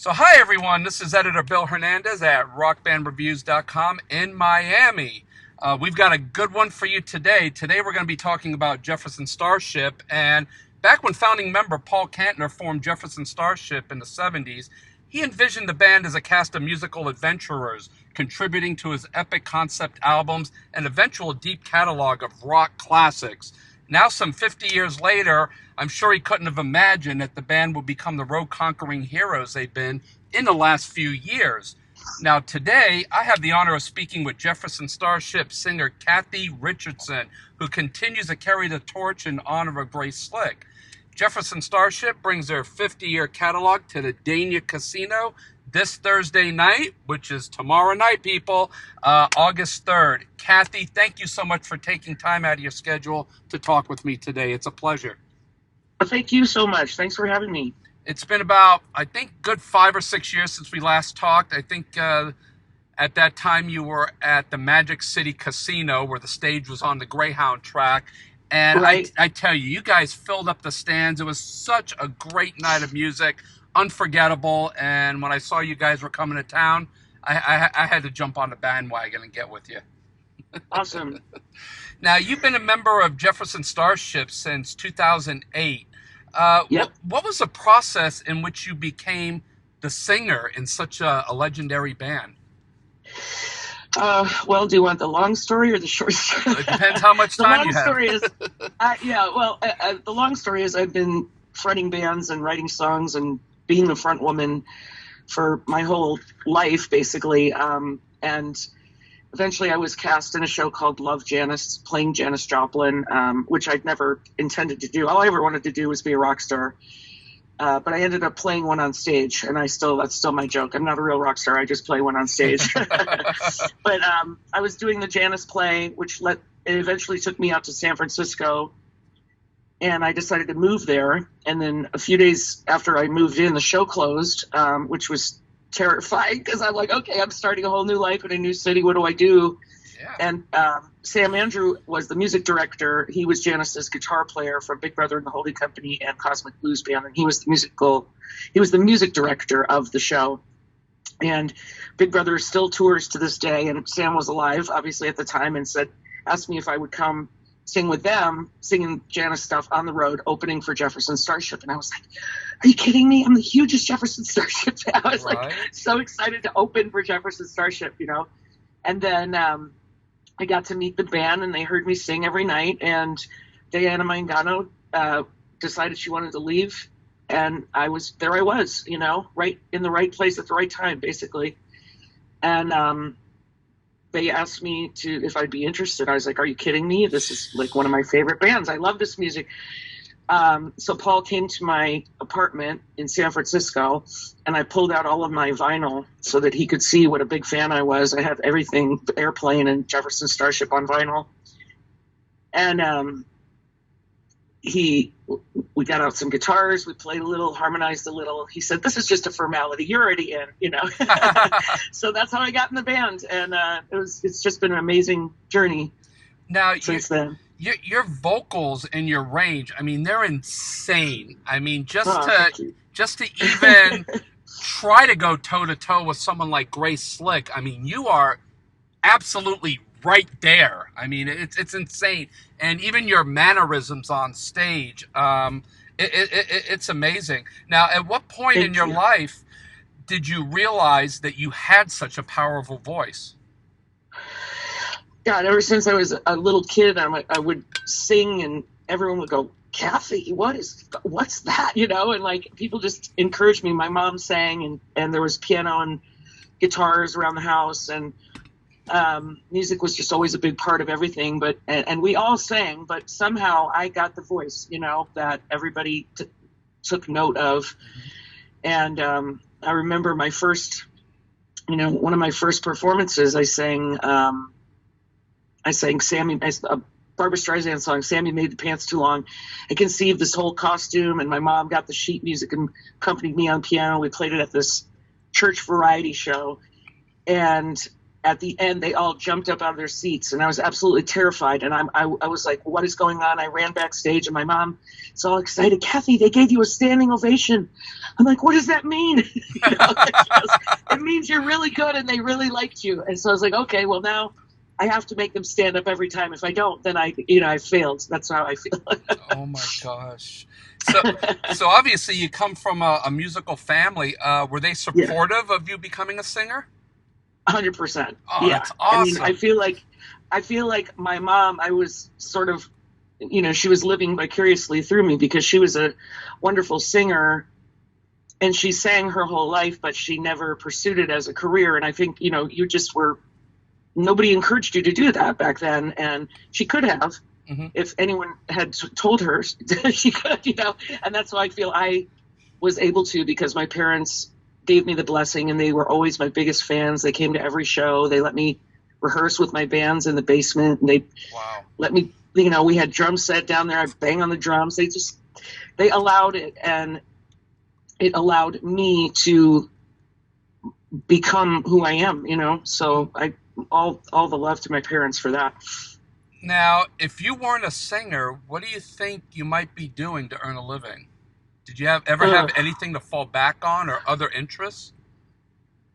So, hi everyone, this is editor Bill Hernandez at rockbandreviews.com in Miami. We've got a good one for you today. Today we're going to be talking about Jefferson Starship. And back when founding member Paul Kantner formed Jefferson Starship in the 70s, he envisioned the band as a cast of musical adventurers, contributing to his epic concept albums and eventual deep catalog of rock classics. Now, some 50 years later, I'm sure he couldn't have imagined that the band would become the road-conquering heroes they've been in the last few years. Now, today, I have the honor of speaking with Jefferson Starship singer Cathy Richardson, who continues to carry the torch in honor of Grace Slick. Jefferson Starship brings their 50-year catalog to the Dania Casino this Thursday night, which is tomorrow night, people, August 3rd. Cathy, thank you so much for taking time out of your schedule to talk with me today. It's a pleasure. Thank you so much. Thanks for having me. It's been about, I think, good 5 or 6 years since we last talked. I think at that time you were at the Magic City Casino where the stage was on the Greyhound track. And Right. I tell you, you guys filled up the stands. It was such a great night of music, unforgettable. And when I saw you guys were coming to town, I had to jump on the bandwagon and get with you. Awesome. Now, you've been a member of Jefferson Starship since 2008. Yep. What was the process in which you became the singer in such a legendary band? Well, do you want the long story or the short story? It depends how much The time long you have. story is, the long story is I've been fronting bands and writing songs and being the front woman for my whole life, basically. And eventually I was cast in a show called Love Janis, playing Janis Joplin, which I'd never intended to do. All I ever wanted to do was be a rock star. But I ended up playing one on stage, and that's still my joke. I'm not a real rock star. I just play one on stage. But I was doing the Janis play, it eventually took me out to San Francisco, and I decided to move there. And then a few days after I moved in, the show closed, which was terrifying because I'm like, okay, I'm starting a whole new life in a new city. What do I do? Yeah. And Sam Andrew was the music director. He was Janis's guitar player from Big Brother and the Holding Company and Cosmic Blues Band, and he was the music director of the show. And Big Brother still tours to this day, and Sam was alive, obviously, at the time, and asked me if I would come sing with them, singing Janis stuff on the road, opening for Jefferson Starship. And I was like, are you kidding me? I'm the hugest Jefferson Starship fan. I was like so excited to open for Jefferson Starship, And then I got to meet the band, and they heard me sing every night. And Diana Mangano decided she wanted to leave, and I was, right in the right place at the right time, basically. And they asked me if I'd be interested. I was like, are you kidding me? This is like one of my favorite bands. I love this music. So Paul came to my apartment in San Francisco, and I pulled out all of my vinyl so that he could see what a big fan I was. I have everything, Airplane and Jefferson Starship on vinyl. And we got out some guitars, we played a little, harmonized a little. He said, this is just a formality. You're already in, So that's how I got in the band. And it's just been an amazing journey since then. Your vocals and your range, I mean, they're insane. I mean, just to even try to go toe-to-toe with someone like Grace Slick, I mean, you are absolutely right there. I mean, it's insane. And even your mannerisms on stage, it's amazing. Now, at what point in your life did you realize that you had such a powerful voice? God, ever since I was a little kid, I would sing, and everyone would go, Cathy, what's that? And like people just encouraged me. My mom sang, and there was piano and guitars around the house, and music was just always a big part of everything. And we all sang, but somehow I got the voice, that everybody took note of. And I remember my first, one of my first performances, I sang Sammy, a Barbra Streisand song, Sammy Made the Pants Too Long. I conceived this whole costume, and my mom got the sheet music and accompanied me on piano. We played it at this church variety show. And at the end, they all jumped up out of their seats, and I was absolutely terrified. And I was like, "What is going on?" I ran backstage, and my mom is all excited. "Cathy, they gave you a standing ovation." I'm like, "What does that mean?" You know, it means you're really good, and they really liked you. And so I was like, "Okay, well now I have to make them stand up every time. If I don't, then I failed." That's how I feel. Oh my gosh. So, so obviously you come from a musical family. Were they Yeah, supportive of you becoming a singer? 100%. Oh, Yeah, that's I mean, awesome. I feel like my mom. I was sort of, she was living vicariously through me because she was a wonderful singer and she sang her whole life, but she never pursued it as a career. And I think, you just were, nobody encouraged you to do that back then. And she could have, Hmm. if anyone had told her she could, and that's why I feel I was able to, because my parents gave me the blessing and they were always my biggest fans. They came to every show. They let me rehearse with my bands in the basement. And they Wow. let me, we had drum set down there. I'd bang on the drums. They allowed it. And it allowed me to become who I am, So all the love to my parents for that. Now, if you weren't a singer, what do you think you might be doing to earn a living? Did you ever have Ugh, anything to fall back on or other interests?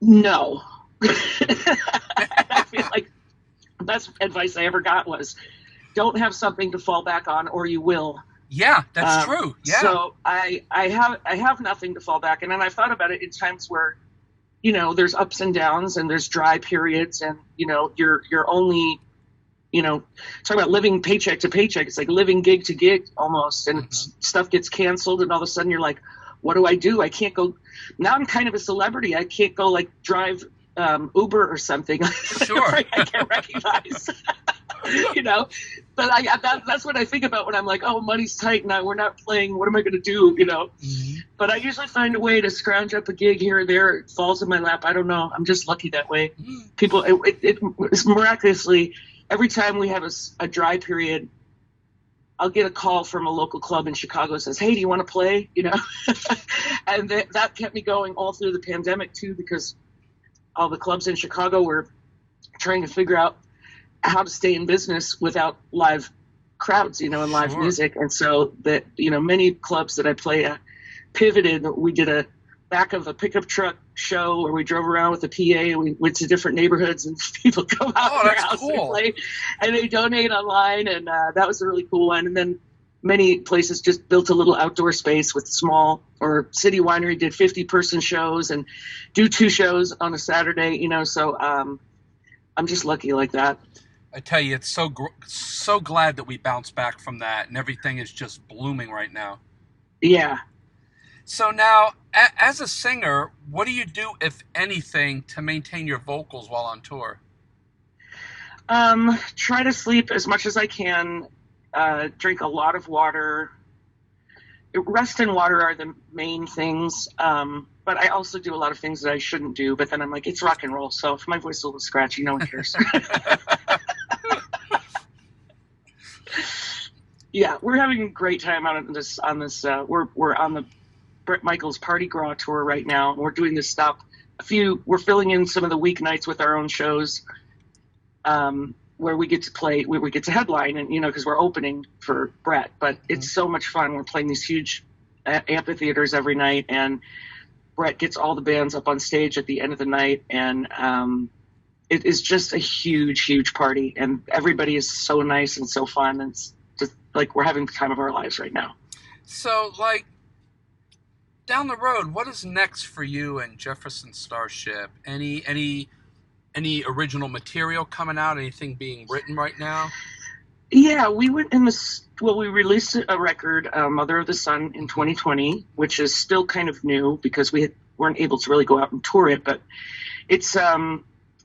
no. I feel like the best advice I ever got was don't have something to fall back on or you will. Yeah, that's true. Yeah. So I have nothing to fall back on. And I've thought about it in times where, there's ups and downs and there's dry periods and, you're only, talking about living paycheck to paycheck. It's like living gig to gig almost. And Hmm. stuff gets canceled. And all of a sudden you're like, what do I do? I can't go. Now I'm kind of a celebrity. I can't go like drive Uber or something. Sure. I can't recognize, you know. But that's what I think about when I'm like, oh, money's tight now. We're not playing. What am I going to do? Hmm. But I usually find a way to scrounge up a gig here or there. It falls in my lap. I don't know. I'm just lucky that way. People, it's miraculously every time we have a dry period, I'll get a call from a local club in Chicago that says, "Hey, do you want to play?" And that kept me going all through the pandemic too, because all the clubs in Chicago were trying to figure out how to stay in business without live crowds, and live Sure. music. And so that, many clubs that I play at pivoted. We did a back of a pickup truck show where we drove around with a PA and we went to different neighborhoods and people come out Oh, to their that's house and cool. play and they donate online. And that was a really cool one. And then many places just built a little outdoor space with small, or City Winery did 50-person shows and do 2 shows on a Saturday, so I'm just lucky like that. I tell you, it's so glad that we bounced back from that, and everything is just blooming right now. Yeah. So now, as a singer, what do you do, if anything, to maintain your vocals while on tour? Try to sleep as much as I can, drink a lot of water. Rest and water are the main things. But I also do a lot of things that I shouldn't do. But then I'm like, it's rock and roll. So if my voice is a little scratchy, no one cares. Yeah, we're having a great time on this. We're on the Bret Michaels Party Gras tour right now. We're doing this stop. We're filling in some of the weeknights with our own shows, where we get to play, where we get to headline, and because we're opening for Bret. But Mhm. it's so much fun. We're playing these huge amphitheaters every night, and Bret gets all the bands up on stage at the end of the night, and it is just a huge, huge party, and everybody is so nice and so fun. And it's just like we're having the time of our lives right now. So, like, down the road, what is next for you and Jefferson Starship? Any original material coming out? Anything being written right now? Yeah, we went in this. Well, we released a record, "Mother of the Sun," in Hmm. 2020, which is still kind of new because weren't able to really go out and tour it. But it's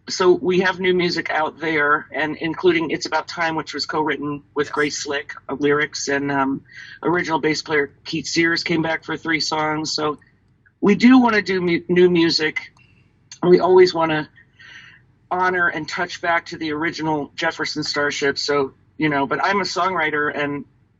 so we have new music out there, and including "It's About Time," which was co-written with Yes. Grace Slick, lyrics, and original bass player Keith Sears came back for 3 songs. So we do want to do new music. We always want to honor and touch back to the original Jefferson Starship. So, but I'm a songwriter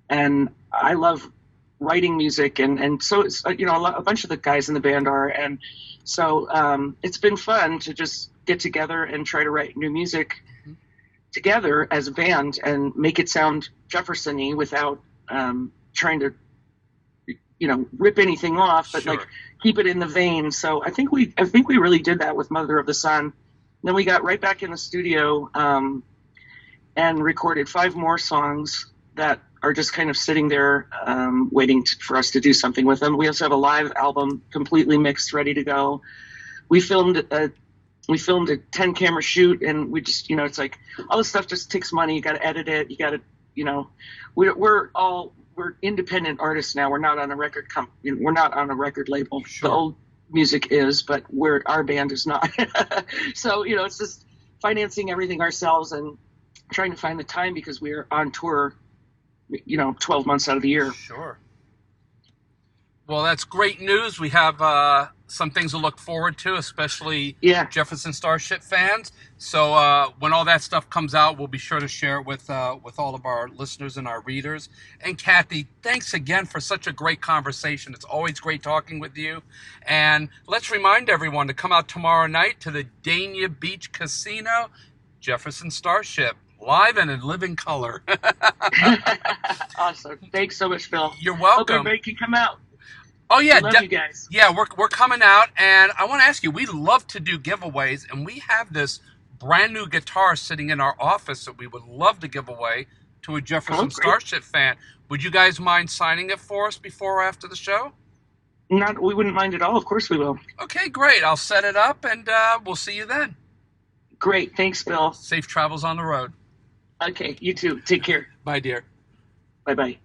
and I love writing music, and so it's a bunch of the guys in the band are, and so it's been fun to just get together and try to write new music Mhm. together as a band and make it sound Jefferson-y without trying to rip anything off, but like Sure. keep it in the vein. So I think we really did that with Mother of the Sun. Then we got right back in the studio and recorded 5 more songs that are just kind of sitting there waiting for us to do something with them. We also have a live album completely mixed, ready to go. We filmed a 10 camera shoot, and we just it's like all this stuff just takes money. You got to edit it. You got to we're independent artists now. We're not on a we're not on a record label. Sure. The old music is, but our band is not. So it's just financing everything ourselves and trying to find the time because we're on tour 12 months out of the year. Sure. Well, that's great news. We have some things to look forward to, especially Jefferson Starship fans. So when all that stuff comes out, we'll be sure to share it with all of our listeners and our readers. And Cathy, thanks again for such a great conversation. It's always great talking with you. And let's remind everyone to come out tomorrow night to the Dania Beach Casino, Jefferson Starship, live and in living color. Awesome. Thanks so much, Phil. You're welcome. Hope everybody can come out. Oh yeah, love you guys. Yeah, we're coming out, and I want to ask you. We love to do giveaways, and we have this brand new guitar sitting in our office that we would love to give away to a Jefferson Starship fan. Would you guys mind signing it for us before or after the show? We wouldn't mind at all. Of course we will. Okay, great. I'll set it up, and we'll see you then. Great. Thanks, Bill. Safe travels on the road. Okay, you too. Take care. Bye, dear. Bye-bye.